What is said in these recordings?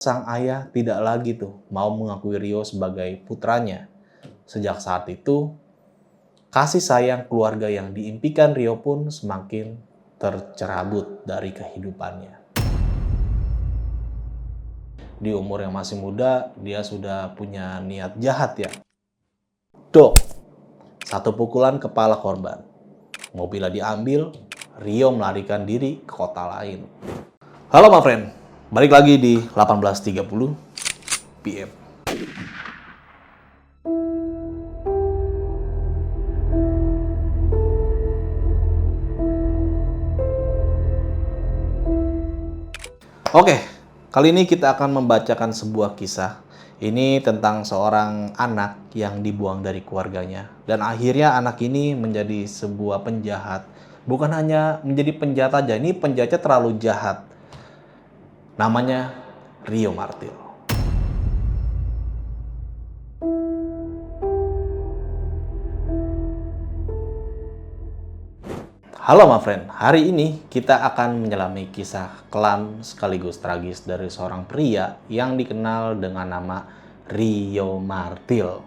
Sang ayah tidak lagi mau mengakui Rio sebagai putranya. Sejak saat itu, kasih sayang keluarga yang diimpikan Rio pun semakin tercerabut dari kehidupannya. Di umur yang masih muda, dia sudah punya niat jahat ya. Dok, satu pukulan kepala korban. Mobilnya diambil, Rio melarikan diri ke kota lain. Halo my friend, balik lagi di 18.30 PM. Oke, kali ini kita akan membacakan sebuah kisah. Ini tentang seorang anak yang dibuang dari keluarganya. Dan akhirnya anak ini menjadi sebuah penjahat. Bukan hanya menjadi penjahat aja, ini penjahatnya terlalu jahat. Namanya Rio Martil. Halo my friend, hari ini kita akan menyelami kisah kelam sekaligus tragis dari seorang pria yang dikenal dengan nama Rio Martil.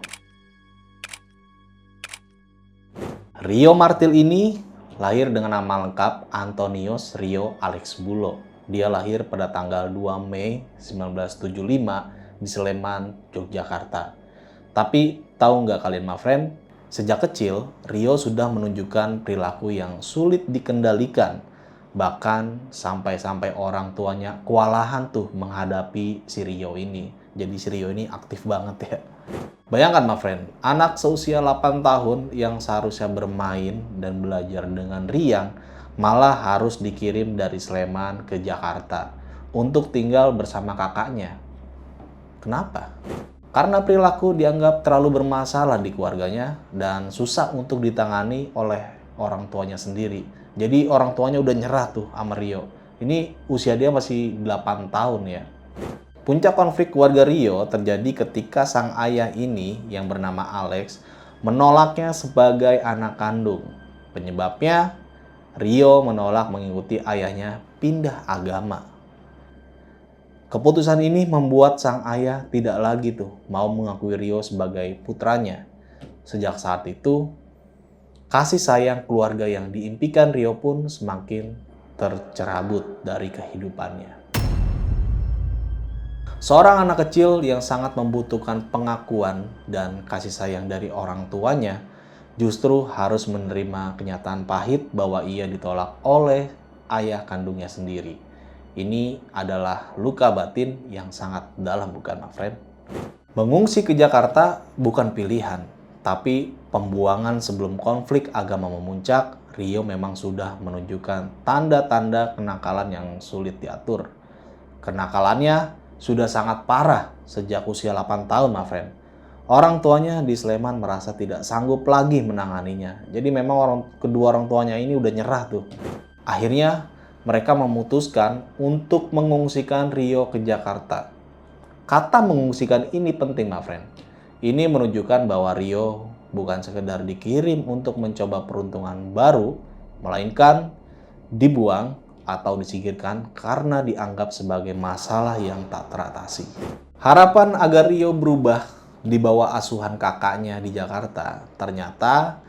Rio Martil ini lahir dengan nama lengkap Antonius Rio Alex Bulo. Dia lahir pada tanggal 2 Mei 1975 di Sleman, Yogyakarta. Tapi tahu nggak kalian my friend, sejak kecil Rio sudah menunjukkan perilaku yang sulit dikendalikan. Bahkan sampai-sampai orang tuanya kewalahan menghadapi si Rio ini. Jadi si Rio ini aktif banget ya. Bayangkan my friend, anak seusia 8 tahun yang seharusnya bermain dan belajar dengan riang malah harus dikirim dari Sleman ke Jakarta untuk tinggal bersama kakaknya. Kenapa? Karena perilaku dianggap terlalu bermasalah di keluarganya dan susah untuk ditangani oleh orang tuanya sendiri. Jadi orang tuanya udah nyerah sama Rio. Ini usia dia masih 8 tahun ya. Puncak konflik keluarga Rio terjadi ketika sang ayah ini yang bernama Alex menolaknya sebagai anak kandung. Penyebabnya, Rio menolak mengikuti ayahnya pindah agama. Keputusan ini membuat sang ayah tidak lagi mau mengakui Rio sebagai putranya. Sejak saat itu, kasih sayang keluarga yang diimpikan Rio pun semakin tercerabut dari kehidupannya. Seorang anak kecil yang sangat membutuhkan pengakuan dan kasih sayang dari orang tuanya justru harus menerima kenyataan pahit bahwa ia ditolak oleh ayah kandungnya sendiri. Ini adalah luka batin yang sangat dalam, bukan my friend? Mengungsi ke Jakarta bukan pilihan, tapi pembuangan sebelum konflik agama memuncak. Rio memang sudah menunjukkan tanda-tanda kenakalan yang sulit diatur. Kenakalannya sudah sangat parah sejak usia 8 tahun, my friend. Orang tuanya di Sleman merasa tidak sanggup lagi menanganinya. Jadi memang kedua orang tuanya ini udah nyerah Akhirnya mereka memutuskan untuk mengungsikan Rio ke Jakarta. Kata mengungsikan ini penting, my friend. Ini menunjukkan bahwa Rio bukan sekedar dikirim untuk mencoba peruntungan baru, melainkan dibuang atau disingkirkan karena dianggap sebagai masalah yang tak teratasi. Harapan agar Rio berubah di bawah asuhan kakaknya di Jakarta ternyata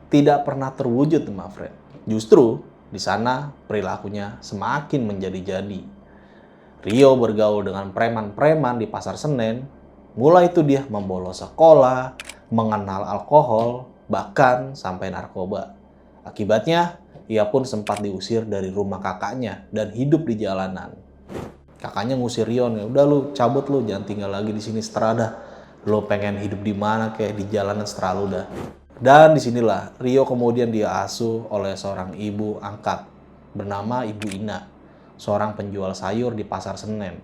tidak pernah terwujud, my friend. Justru di sana perilakunya semakin menjadi-jadi. Rio bergaul dengan preman-preman di Pasar Senen. Mulai itu dia membolos sekolah, mengenal alkohol, bahkan sampai narkoba. Akibatnya, ia pun sempat diusir dari rumah kakaknya dan hidup di jalanan. Kakaknya ngusir Rio nih, udah lu cabut lu, jangan tinggal lagi di sini setelah dah. Lu pengen hidup di mana kayak di jalanan setelah lu dah. Dan disinilah Rio kemudian diasuh oleh seorang ibu angkat bernama Ibu Ina, seorang penjual sayur di Pasar Senen.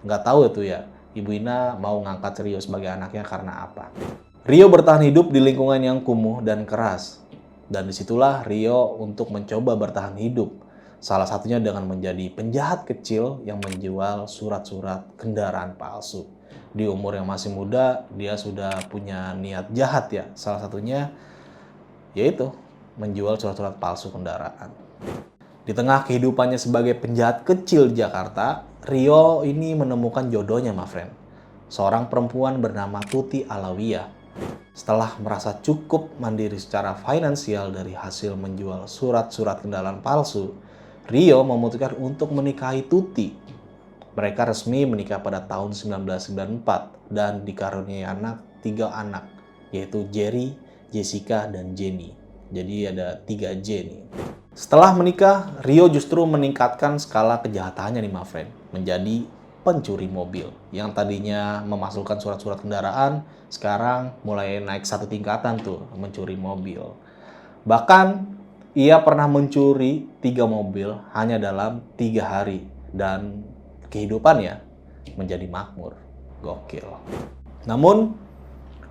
Nggak tahu itu ya, Ibu Ina mau ngangkat Rio sebagai anaknya karena apa. Rio bertahan hidup di lingkungan yang kumuh dan keras. Dan disitulah Rio untuk mencoba bertahan hidup. Salah satunya dengan menjadi penjahat kecil yang menjual surat-surat kendaraan palsu. Di umur yang masih muda, dia sudah punya niat jahat ya. Salah satunya yaitu menjual surat-surat palsu kendaraan. Di tengah kehidupannya sebagai penjahat kecil di Jakarta, Rio ini menemukan jodohnya, my friend. Seorang perempuan bernama Tuti Alawiyah. Setelah merasa cukup mandiri secara finansial dari hasil menjual surat-surat kendaraan palsu, Rio memutuskan untuk menikahi Tuti. Mereka resmi menikah pada tahun 1994 dan dikaruniai tiga anak, yaitu Jerry, Jessica, dan Jenny. Jadi ada 3 J nih. Setelah menikah, Rio justru meningkatkan skala kejahatannya nih, my friend, menjadi pencuri mobil. Yang tadinya memasukkan surat-surat kendaraan, sekarang mulai naik satu tingkatan tuh, mencuri mobil. Bahkan, ia pernah mencuri 3 mobil hanya dalam 3 hari. Dan kehidupannya menjadi makmur. Gokil. Namun,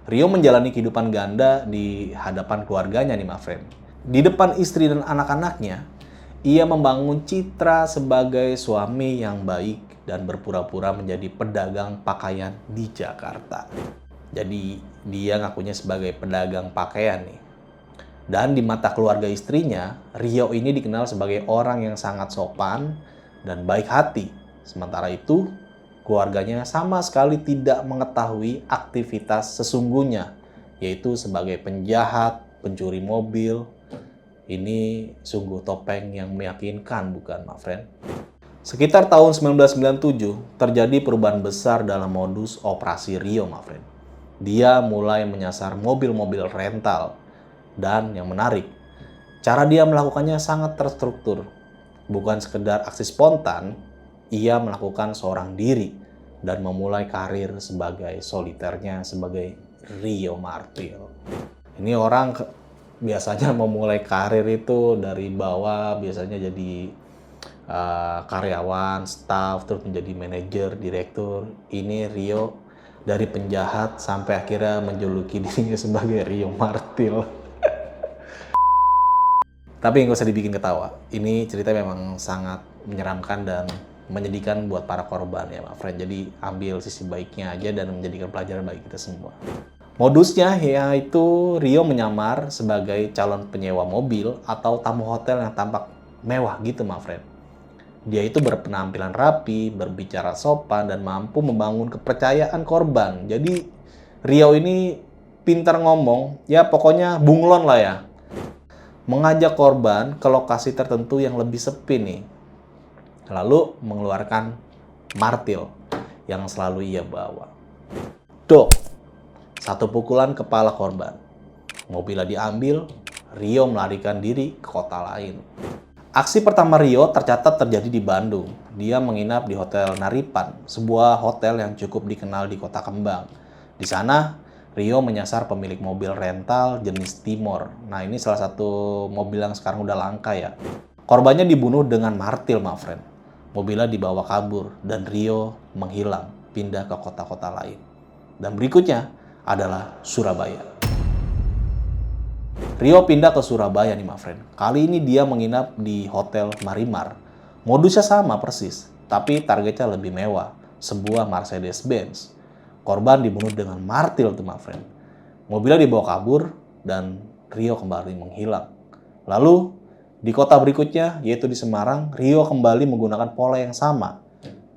Rio menjalani kehidupan ganda di hadapan keluarganya nih, my friend. Di depan istri dan anak-anaknya, ia membangun citra sebagai suami yang baik dan berpura-pura menjadi pedagang pakaian di Jakarta. Jadi, dia ngakunya sebagai pedagang pakaian nih. Dan di mata keluarga istrinya, Rio ini dikenal sebagai orang yang sangat sopan dan baik hati. Sementara itu, keluarganya sama sekali tidak mengetahui aktivitas sesungguhnya, yaitu sebagai penjahat, pencuri mobil. Ini sungguh topeng yang meyakinkan, bukan, my friend? Sekitar tahun 1997, terjadi perubahan besar dalam modus operasi Rio, my friend. Dia mulai menyasar mobil-mobil rental. Dan yang menarik, cara dia melakukannya sangat terstruktur. Bukan sekedar aksi spontan, ia melakukan seorang diri dan memulai karir sebagai soliternya sebagai Rio Martil. Ini orang biasanya memulai karir itu dari bawah, biasanya jadi karyawan, staff, terus menjadi manajer, direktur. Ini Rio dari penjahat sampai akhirnya menjuluki dirinya sebagai Rio Martil. Tapi nggak usah dibikin ketawa. Ini cerita memang sangat menyeramkan dan menyedihkan buat para korban ya, my friend. Jadi ambil sisi baiknya aja dan menjadikan pelajaran bagi kita semua. Modusnya yaitu Rio menyamar sebagai calon penyewa mobil atau tamu hotel yang tampak mewah gitu, my friend. Dia itu berpenampilan rapi, berbicara sopan, dan mampu membangun kepercayaan korban. Jadi Rio ini pintar ngomong, ya pokoknya bunglon lah ya. Mengajak korban ke lokasi tertentu yang lebih sepi nih. Lalu mengeluarkan martil yang selalu ia bawa. Dok, satu pukulan kepala korban. Mobilnya diambil, Rio melarikan diri ke kota lain. Aksi pertama Rio tercatat terjadi di Bandung. Dia menginap di Hotel Naripan, sebuah hotel yang cukup dikenal di Kota Kembang. Di sana, Rio menyasar pemilik mobil rental jenis Timor. Nah, ini salah satu mobil yang sekarang udah langka ya. Korbannya dibunuh dengan martil, my friend. Mobilnya dibawa kabur dan Rio menghilang, pindah ke kota-kota lain. Dan berikutnya adalah Surabaya. Rio pindah ke Surabaya nih, my friend. Kali ini dia menginap di Hotel Marimar. Modusnya sama persis, tapi targetnya lebih mewah. Sebuah Mercedes-Benz. Korban dibunuh dengan martil tuh, my friend. Mobilnya dibawa kabur dan Rio kembali menghilang. Lalu di kota berikutnya, yaitu di Semarang, Rio kembali menggunakan pola yang sama.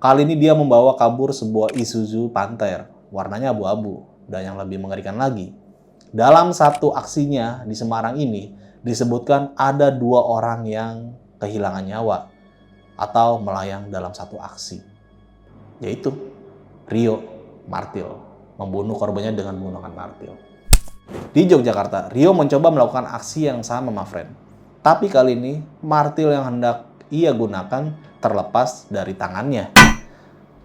Kali ini dia membawa kabur sebuah Isuzu Panther, warnanya abu-abu. Dan yang lebih mengerikan lagi, dalam satu aksinya di Semarang ini disebutkan ada 2 orang yang kehilangan nyawa atau melayang dalam satu aksi, yaitu Rio Martil, membunuh korbannya dengan menggunakan martil. Di Yogyakarta, Rio mencoba melakukan aksi yang sama, my friend. Tapi kali ini, martil yang hendak ia gunakan terlepas dari tangannya.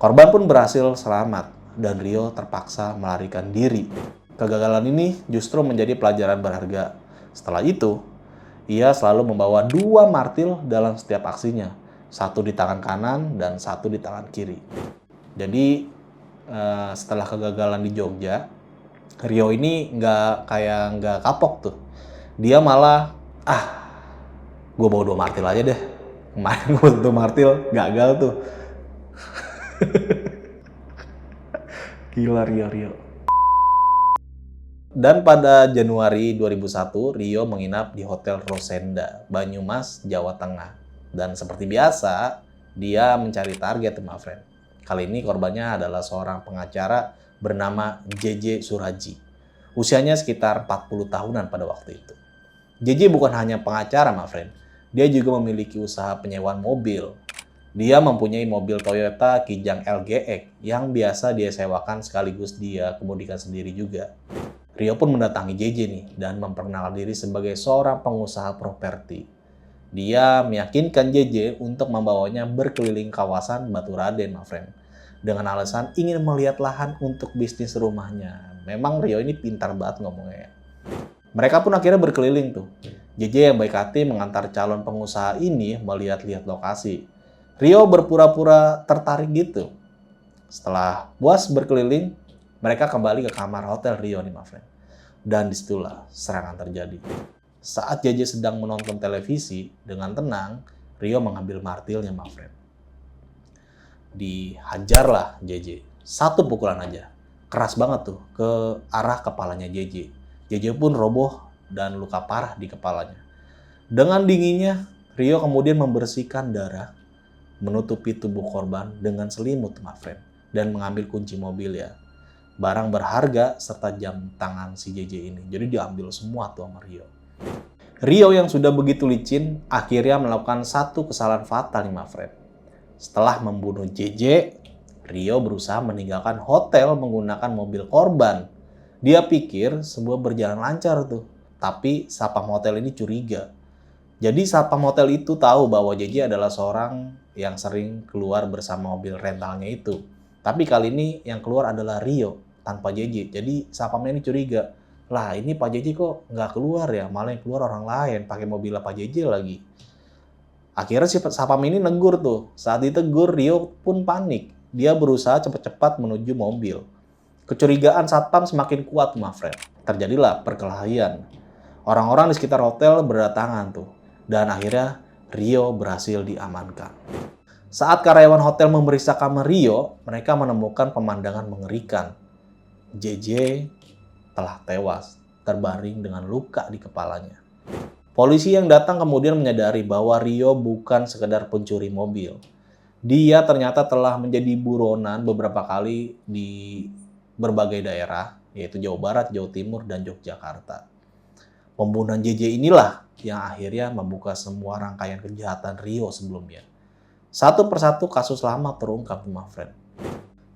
Korban pun berhasil selamat, dan Rio terpaksa melarikan diri. Kegagalan ini justru menjadi pelajaran berharga. Setelah itu, ia selalu membawa 2 martil dalam setiap aksinya. Satu di tangan kanan dan satu di tangan kiri. Jadi, setelah kegagalan di Jogja, Rio ini nggak kapok tuh. Dia malah, gue bawa 2 martil aja deh. Kemarin gue 1 martil, gagal tuh. Gila Rio. Dan pada Januari 2001, Rio menginap di Hotel Rosenda, Banyumas, Jawa Tengah. Dan seperti biasa, dia mencari target, my friend. Kali ini korbannya adalah seorang pengacara bernama JJ Suraji. Usianya sekitar 40 tahunan pada waktu itu. JJ bukan hanya pengacara, my friend. Dia juga memiliki usaha penyewaan mobil. Dia mempunyai mobil Toyota Kijang LGX yang biasa dia sewakan sekaligus dia kemudikan sendiri juga. Rio pun mendatangi JJ nih dan memperkenalkan diri sebagai seorang pengusaha properti. Dia meyakinkan JJ untuk membawanya berkeliling kawasan Batu Raden, my friend. Dengan alasan ingin melihat lahan untuk bisnis rumahnya. Memang Rio ini pintar banget ngomongnya. Mereka pun akhirnya berkeliling tuh. JJ yang baik hati mengantar calon pengusaha ini melihat-lihat lokasi. Rio berpura-pura tertarik gitu. Setelah puas berkeliling, mereka kembali ke kamar hotel Rio nih, my friend. Dan disitulah serangan terjadi. Saat JJ sedang menonton televisi dengan tenang, Rio mengambil martilnya, my friend. Dihajarlah JJ. Satu pukulan aja. Keras banget tuh ke arah kepalanya JJ. JJ pun roboh dan luka parah di kepalanya. Dengan dinginnya, Rio kemudian membersihkan darah, menutupi tubuh korban dengan selimut, my friend, dan mengambil kunci mobil ya. Barang berharga serta jam tangan si JJ ini. Jadi diambil semua tuh sama Rio. Rio yang sudah begitu licin akhirnya melakukan satu kesalahan fatal nih, my friend. Setelah membunuh JJ, Rio berusaha meninggalkan hotel menggunakan mobil korban. Dia pikir semua berjalan lancar tuh. Tapi satpam hotel ini curiga. Jadi satpam hotel itu tahu bahwa JJ adalah seorang yang sering keluar bersama mobil rentalnya itu. Tapi kali ini yang keluar adalah Rio tanpa JJ. Jadi satpamnya ini curiga. Lah ini Pak JJ kok nggak keluar ya? Malah yang keluar orang lain pakai mobil Pak JJ lagi. Akhirnya si satpam ini negur tuh. Saat ditegur Rio pun panik. Dia berusaha cepat-cepat menuju mobil. Kecurigaan satpam semakin kuat, my friend. Terjadilah perkelahian. Orang-orang di sekitar hotel berdatangan tuh. Dan akhirnya Rio berhasil diamankan. Saat karyawan hotel memeriksa kamar Rio, mereka menemukan pemandangan mengerikan. JJ telah tewas, terbaring dengan luka di kepalanya. Polisi yang datang kemudian menyadari bahwa Rio bukan sekedar pencuri mobil. Dia ternyata telah menjadi buronan beberapa kali di berbagai daerah, yaitu Jawa Barat, Jawa Timur, dan Yogyakarta. Pembunuhan JJ inilah yang akhirnya membuka semua rangkaian kejahatan Rio sebelumnya. Satu persatu kasus lama terungkap, my friend.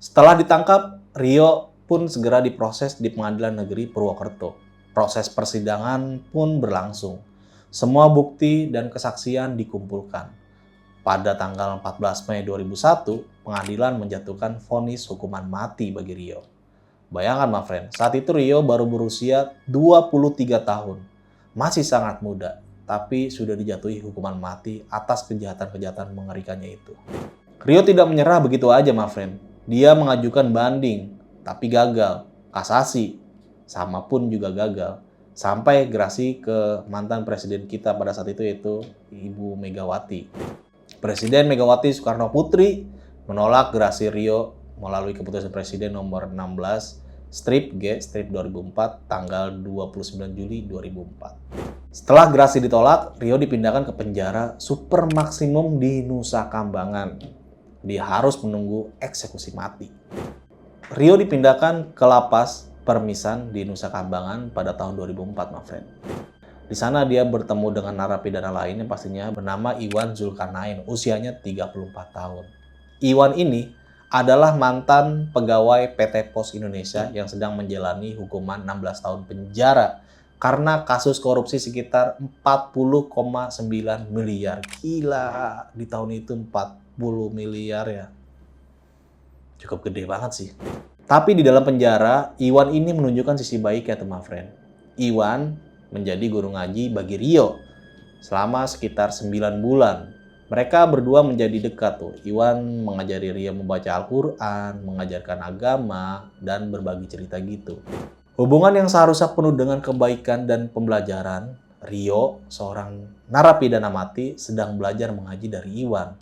Setelah ditangkap, Rio pun segera diproses di Pengadilan Negeri Purwokerto. Proses persidangan pun berlangsung. Semua bukti dan kesaksian dikumpulkan. Pada tanggal 14 Mei 2001, pengadilan menjatuhkan vonis hukuman mati bagi Rio. Bayangkan, my friend, saat itu Rio baru berusia 23 tahun. Masih sangat muda, tapi sudah dijatuhi hukuman mati atas kejahatan-kejahatan mengerikannya itu. Rio tidak menyerah begitu aja, my friend. Dia mengajukan banding, tapi gagal. Kasasi, sama pun juga gagal. Sampai gerasi ke mantan presiden kita pada saat itu, yaitu Ibu Megawati. Presiden Megawati Soekarno Putri menolak gerasi Rio melalui keputusan Presiden nomor 16 strip G strip 2004 tanggal 29 Juli 2004. Setelah gerasi ditolak, Rio dipindahkan ke penjara super maksimum di Nusa Kambangan. Dia harus menunggu eksekusi mati. Rio dipindahkan ke lapas Permisan di Nusa Kambangan pada tahun 2004, my friend. Di sana dia bertemu dengan narapidana lain yang pastinya bernama Iwan Zulkarnain, usianya 34 tahun. Iwan ini adalah mantan pegawai PT Pos Indonesia yang sedang menjalani hukuman 16 tahun penjara karena kasus korupsi sekitar 40,9 miliar. Gila, di tahun itu 40 miliar ya. Cukup gede banget sih. Tapi di dalam penjara, Iwan ini menunjukkan sisi baiknya tuh, my friend. Iwan menjadi guru ngaji bagi Rio selama sekitar 9 bulan. Mereka berdua menjadi dekat tuh. Iwan mengajari Rio membaca Al-Quran, mengajarkan agama, dan berbagi cerita gitu. Hubungan yang seharusnya penuh dengan kebaikan dan pembelajaran, Rio, seorang narapidana mati, sedang belajar mengaji dari Iwan.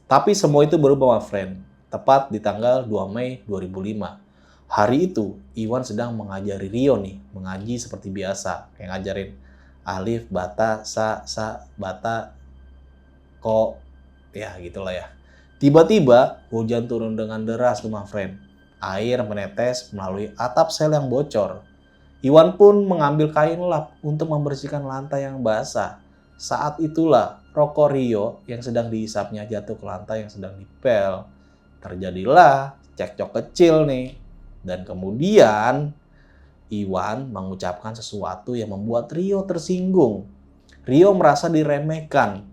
Tapi semua itu berubah, my friend. Tepat di tanggal 2 Mei 2005. Hari itu, Iwan sedang mengajari Rio nih, mengaji seperti biasa. Kayak ngajarin alif, bata, sa, bata. Kok ya gitulah ya. Tiba-tiba hujan turun dengan deras tuh my friend. Air menetes melalui atap sel yang bocor. Iwan pun mengambil kain lap untuk membersihkan lantai yang basah. Saat itulah rokok Rio yang sedang dihisapnya jatuh ke lantai yang sedang dipel. Terjadilah cekcok kecil nih. Dan kemudian Iwan mengucapkan sesuatu yang membuat Rio tersinggung. Rio merasa diremehkan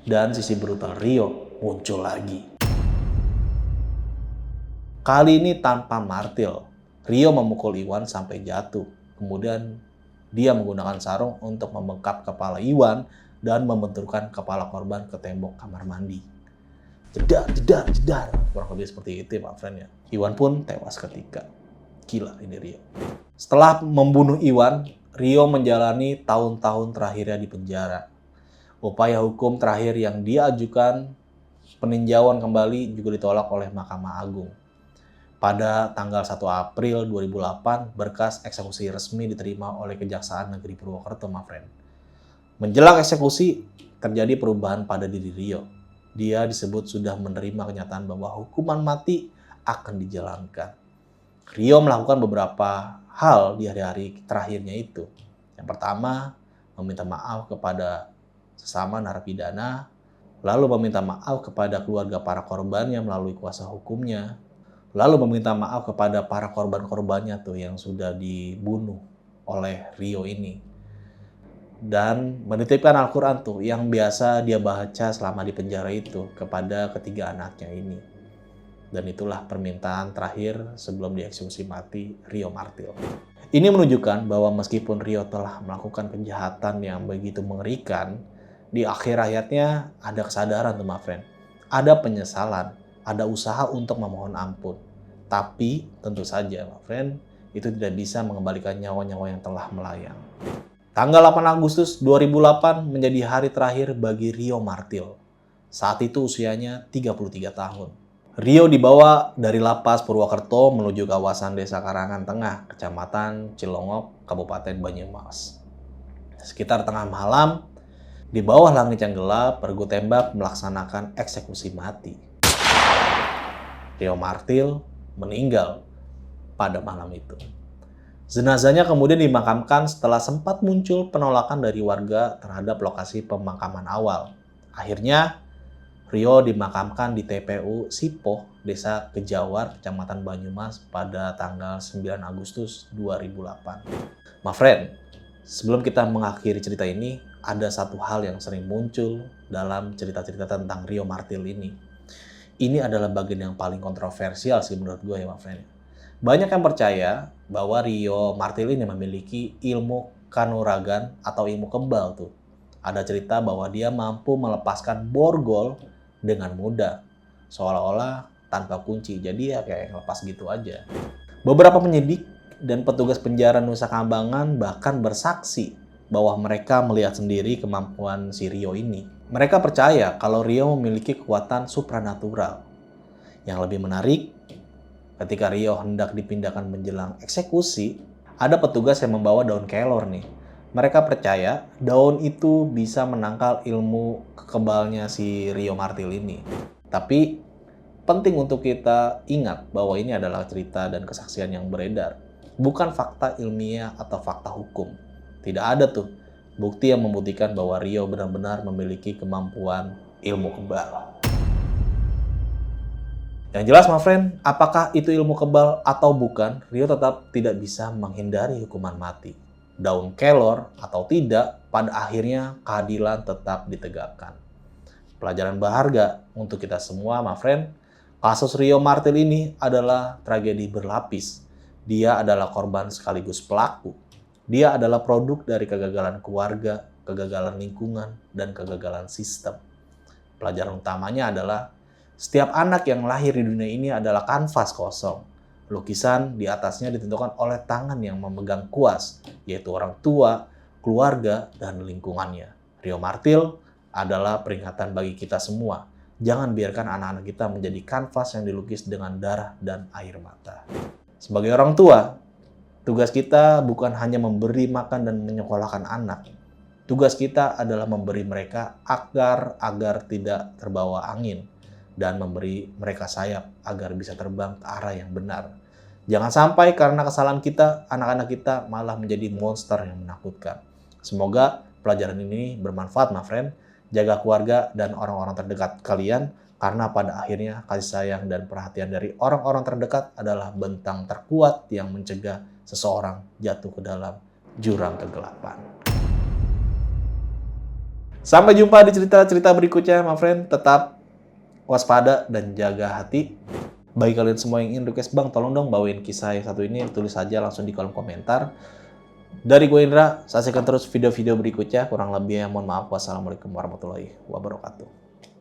dan sisi brutal Rio muncul lagi. Kali ini tanpa martil, Rio memukul Iwan sampai jatuh. Kemudian dia menggunakan sarung untuk membengkak kepala Iwan dan membenturkan kepala korban ke tembok kamar mandi. Jedar, jedar, jedar. Kurang lebih seperti itu ya Pak friend ya. Iwan pun tewas ketika. Gila ini Rio. Setelah membunuh Iwan, Rio menjalani tahun-tahun terakhirnya di penjara. Upaya hukum terakhir yang dia ajukan, peninjauan kembali, juga ditolak oleh Mahkamah Agung. Pada tanggal 1 April 2008, berkas eksekusi resmi diterima oleh Kejaksaan Negeri Purwokerto, my friend. Menjelang eksekusi, terjadi perubahan pada diri Rio. Dia disebut sudah menerima kenyataan bahwa hukuman mati akan dijalankan. Rio melakukan beberapa hal di hari-hari terakhirnya itu. Yang pertama, meminta maaf kepada sesama narapidana, lalu meminta maaf kepada keluarga para korbannya melalui kuasa hukumnya, lalu meminta maaf kepada para korban-korbannya tuh yang sudah dibunuh oleh Rio ini. Dan menitipkan Al-Quran tuh yang biasa dia baca selama di penjara itu kepada ketiga anaknya ini. Dan itulah permintaan terakhir sebelum dieksekusi mati Rio Martil. Ini menunjukkan bahwa meskipun Rio telah melakukan kejahatan yang begitu mengerikan, di akhir hayatnya ada kesadaran tuh my friend. Ada penyesalan, ada usaha untuk memohon ampun. Tapi tentu saja my friend, itu tidak bisa mengembalikan nyawa-nyawa yang telah melayang. Tanggal 8 Agustus 2008 menjadi hari terakhir bagi Rio Martil. Saat itu usianya 33 tahun. Rio dibawa dari lapas Purwokerto menuju kawasan Desa Karangan Tengah, Kecamatan Cilongok, Kabupaten Banyumas. Sekitar tengah malam, di bawah langit yang gelap, pergu tembak melaksanakan eksekusi mati. Rio Martil meninggal pada malam itu. Jenazahnya kemudian dimakamkan setelah sempat muncul penolakan dari warga terhadap lokasi pemakaman awal. Akhirnya, Rio dimakamkan di TPU Sipoh, Desa Kejawar, Kecamatan Banyumas pada tanggal 9 Agustus 2008. My friend, sebelum kita mengakhiri cerita ini, ada satu hal yang sering muncul dalam cerita-cerita tentang Rio Martil ini. Ini adalah bagian yang paling kontroversial sih menurut gue ya my friend. Banyak yang percaya bahwa Rio Martil ini memiliki ilmu kanuragan atau ilmu kebal tuh. Ada cerita bahwa dia mampu melepaskan borgol dengan mudah, seolah-olah tanpa kunci. Jadi ya kayak ngelepas gitu aja. Beberapa penyidik dan petugas penjara Nusa Kambangan bahkan bersaksi bahwa mereka melihat sendiri kemampuan si Rio ini. Mereka percaya kalau Rio memiliki kekuatan supranatural. Yang lebih menarik, ketika Rio hendak dipindahkan menjelang eksekusi, ada petugas yang membawa daun kelor nih. Mereka percaya daun itu bisa menangkal ilmu kekebalnya si Rio Martil ini. Tapi penting untuk kita ingat bahwa ini adalah cerita dan kesaksian yang beredar, bukan fakta ilmiah atau fakta hukum. Tidak ada tuh bukti yang membuktikan bahwa Rio benar-benar memiliki kemampuan ilmu kebal. Yang jelas, my friend, apakah itu ilmu kebal atau bukan, Rio tetap tidak bisa menghindari hukuman mati. Daun kelor atau tidak, pada akhirnya keadilan tetap ditegakkan. Pelajaran berharga untuk kita semua, my friend. Kasus Rio Martil ini adalah tragedi berlapis. Dia adalah korban sekaligus pelaku. Dia adalah produk dari kegagalan keluarga, kegagalan lingkungan, dan kegagalan sistem. Pelajaran utamanya adalah setiap anak yang lahir di dunia ini adalah kanvas kosong. Lukisan di atasnya ditentukan oleh tangan yang memegang kuas, yaitu orang tua, keluarga, dan lingkungannya. Rio Martil adalah peringatan bagi kita semua. Jangan biarkan anak-anak kita menjadi kanvas yang dilukis dengan darah dan air mata. Sebagai orang tua, tugas kita bukan hanya memberi makan dan menyekolahkan anak, Tugas kita adalah memberi mereka agar tidak terbawa angin dan memberi mereka sayap agar bisa terbang ke arah yang benar. Jangan sampai karena kesalahan kita, anak-anak kita malah menjadi monster yang menakutkan. Semoga pelajaran ini bermanfaat, my friend. Jaga keluarga dan orang-orang terdekat kalian, karena pada akhirnya kasih sayang dan perhatian dari orang-orang terdekat adalah bentang terkuat yang mencegah seseorang jatuh ke dalam jurang kegelapan. Sampai jumpa di cerita-cerita berikutnya, my friend. Tetap waspada dan jaga hati. Bagi kalian semua yang ingin request, Bang, tolong dong bawain kisah yang satu ini, tulis saja langsung di kolom komentar. Dari gue Indra, saksikan terus video-video berikutnya. Kurang lebihnya mohon maaf. Wassalamualaikum warahmatullahi wabarakatuh.